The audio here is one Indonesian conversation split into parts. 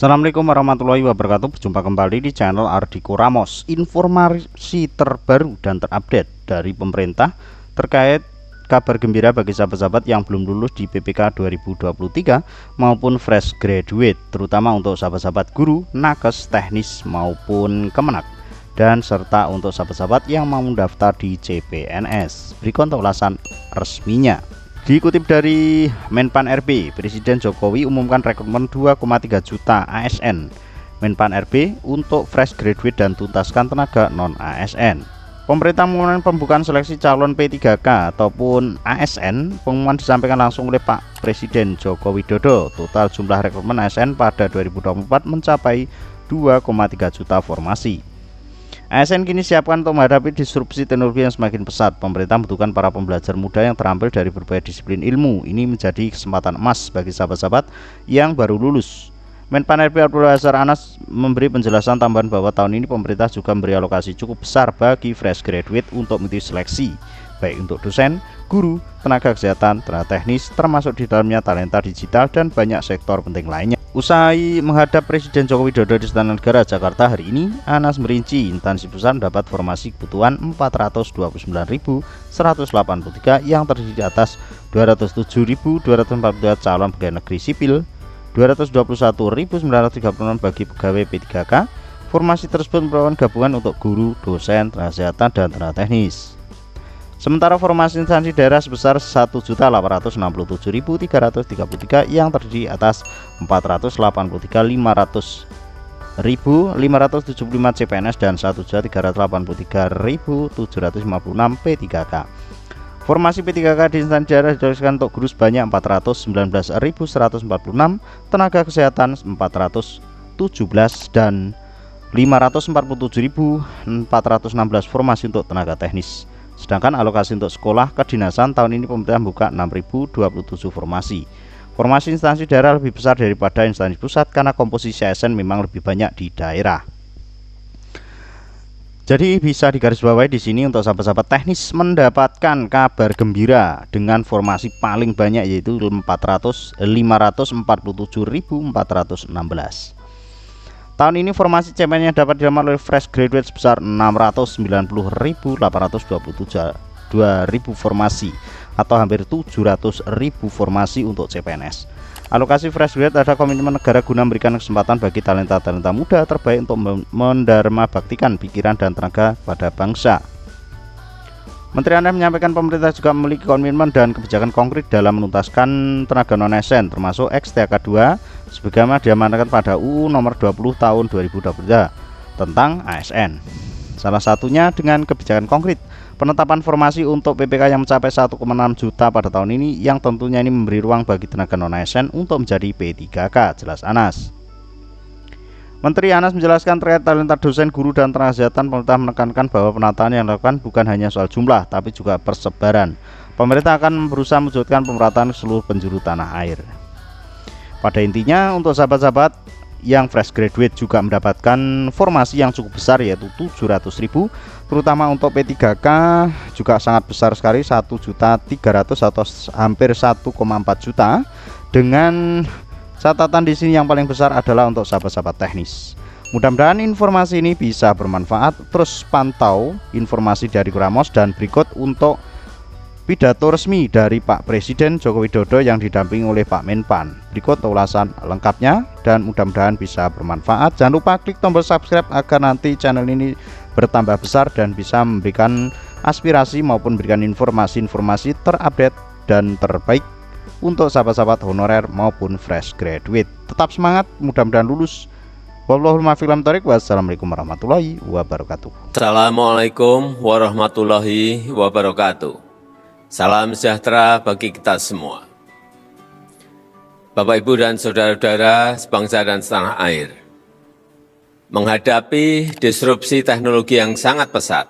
Assalamualaikum warahmatullahi wabarakatuh. Berjumpa kembali di channel Ardhiko Ramos. Informasi terbaru dan terupdate dari pemerintah terkait kabar gembira bagi sahabat-sahabat yang belum lulus di PPK 2023 maupun fresh graduate, terutama untuk sahabat-sahabat guru, nakes, teknis maupun kemenak, dan serta untuk sahabat-sahabat yang mau mendaftar di CPNS. Berikut ulasan resminya. Dikutip dari Menpan RB, Presiden Jokowi umumkan rekrutmen 2,3 juta ASN Menpan RB untuk fresh graduate dan tuntaskan tenaga non-ASN. Pemerintah mengumumkan pembukaan seleksi calon P3K ataupun ASN. Pengumuman disampaikan langsung oleh Pak Presiden Joko Widodo. Total jumlah rekrutmen ASN pada 2024 mencapai 2,3 juta formasi. ASN kini siapkan untuk menghadapi disrupsi teknologi yang semakin pesat. Pemerintah membutuhkan para pembelajar muda yang terampil dari berbagai disiplin ilmu. Ini menjadi kesempatan emas bagi sahabat-sahabat yang baru lulus. Menpan RB Abdul Azhar Anas memberi penjelasan tambahan bahwa tahun ini pemerintah juga memberi alokasi cukup besar bagi fresh graduate untuk mengikuti seleksi, baik untuk dosen, guru, tenaga kesehatan, tenaga teknis, termasuk di dalamnya talenta digital dan banyak sektor penting lainnya. Usai menghadap Presiden Joko Widodo di Istana Negara Jakarta hari ini, Anas merinci instansi pusat mendapat formasi kebutuhan 429.183 yang terdiri atas 207.242 calon pegawai negeri sipil, 221.936 bagi pegawai P3K. Formasi tersebut merupakan gabungan untuk guru, dosen, tenaga kesehatan, dan tenaga teknis. Sementara formasi instansi daerah sebesar 1.867.333 yang terdiri atas 483.500.575 CPNS dan 1.383.756 P3K. Formasi P3K di instansi daerah dijelaskan untuk guru sebanyak 419.146, tenaga kesehatan 417 dan 547.416 formasi untuk tenaga teknis. Sedangkan alokasi untuk sekolah kedinasan tahun ini pemerintah membuka 6.027 formasi. Formasi instansi daerah lebih besar daripada instansi pusat karena komposisi ASN memang lebih banyak di daerah. Jadi bisa digarisbawahi di sini untuk sahabat-sahabat teknis mendapatkan kabar gembira dengan formasi paling banyak yaitu 547.416. Tahun ini formasi CPNS yang dapat dilamar oleh fresh graduate sebesar 690.827 formasi atau hampir 700.000 formasi untuk CPNS. Alokasi fresh graduate ada komitmen negara guna memberikan kesempatan bagi talenta-talenta muda terbaik untuk mendarma baktikan pikiran dan tenaga pada bangsa. Menteri ANEF menyampaikan pemerintah juga memiliki komitmen dan kebijakan konkret dalam menuntaskan tenaga non-ASN termasuk XTK 2 sebagaimana diamanatkan pada UU nomor 20 tahun 2023 tentang ASN. Salah satunya dengan kebijakan konkret penetapan formasi untuk PPK yang mencapai 1,6 juta pada tahun ini yang tentunya ini memberi ruang bagi tenaga non-ASN untuk menjadi P3K, jelas Anas. Menteri Anas menjelaskan terkait talenta dosen, guru, dan tenaga kesehatan. Pemerintah menekankan bahwa penataan yang dilakukan bukan hanya soal jumlah, tapi juga persebaran. Pemerintah akan berusaha mewujudkan pemerataan seluruh penjuru tanah air. Pada intinya, untuk sahabat-sahabat yang fresh graduate juga mendapatkan formasi yang cukup besar yaitu 700.000, terutama untuk P3K juga sangat besar sekali 1.300.000 atau hampir 1,4 juta. Dengan catatan di sini yang paling besar adalah untuk sahabat-sahabat teknis. Mudah-mudahan informasi ini bisa bermanfaat. Terus pantau informasi dari Ramos dan berikut untuk pidato resmi dari Pak Presiden Joko Widodo yang didampingi oleh Pak Menpan. Berikut ulasan lengkapnya dan mudah-mudahan bisa bermanfaat. Jangan lupa klik tombol subscribe agar nanti channel ini bertambah besar dan bisa memberikan aspirasi maupun memberikan informasi-informasi terupdate dan terbaik untuk sahabat-sahabat honorer maupun fresh graduate. Tetap semangat, mudah-mudahan lulus. Wassalamualaikum warahmatullahi wabarakatuh. Assalamualaikum warahmatullahi wabarakatuh. Salam sejahtera bagi kita semua. Bapak, Ibu, dan saudara-saudara sebangsa dan setanah air. Menghadapi disrupsi teknologi yang sangat pesat,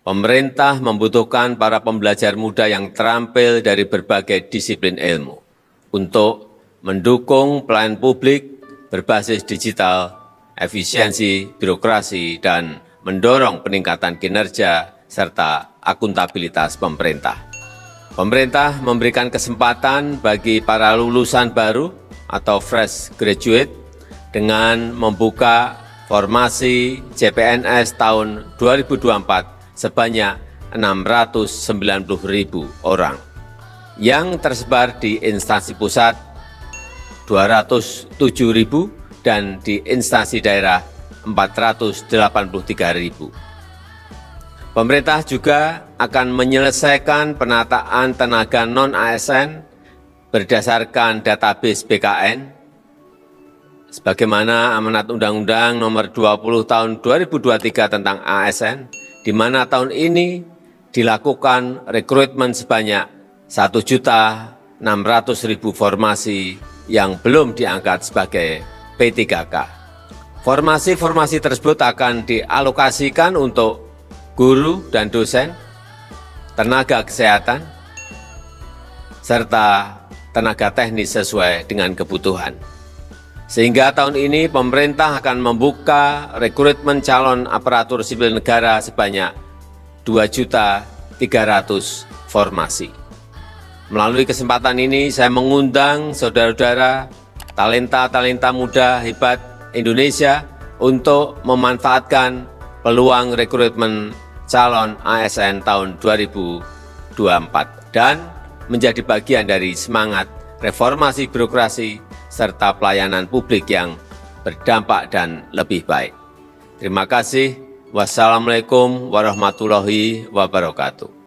pemerintah membutuhkan para pembelajar muda yang terampil dari berbagai disiplin ilmu untuk mendukung pelayanan publik berbasis digital, efisiensi birokrasi, dan mendorong peningkatan kinerja serta akuntabilitas pemerintah. Pemerintah memberikan kesempatan bagi para lulusan baru atau fresh graduate dengan membuka formasi CPNS tahun 2024 sebanyak 690.000 orang yang tersebar di instansi pusat 207.000 dan di instansi daerah 483.000. Pemerintah juga akan menyelesaikan penataan tenaga non-ASN berdasarkan database BKN sebagaimana amanat Undang-Undang Nomor 20 Tahun 2023 tentang ASN, di mana tahun ini dilakukan rekrutmen sebanyak 1.600.000 formasi yang belum diangkat sebagai P3K. Formasi-formasi tersebut akan dialokasikan untuk guru dan dosen, tenaga kesehatan, serta tenaga teknis sesuai dengan kebutuhan. Sehingga tahun ini pemerintah akan membuka rekrutmen calon aparatur sipil negara sebanyak 2.300.000 formasi. Melalui kesempatan ini saya mengundang saudara-saudara talenta-talenta muda hebat Indonesia untuk memanfaatkan peluang rekrutmen calon ASN tahun 2024 dan menjadi bagian dari semangat reformasi birokrasi serta pelayanan publik yang berdampak dan lebih baik. Terima kasih. Wassalamualaikum warahmatullahi wabarakatuh.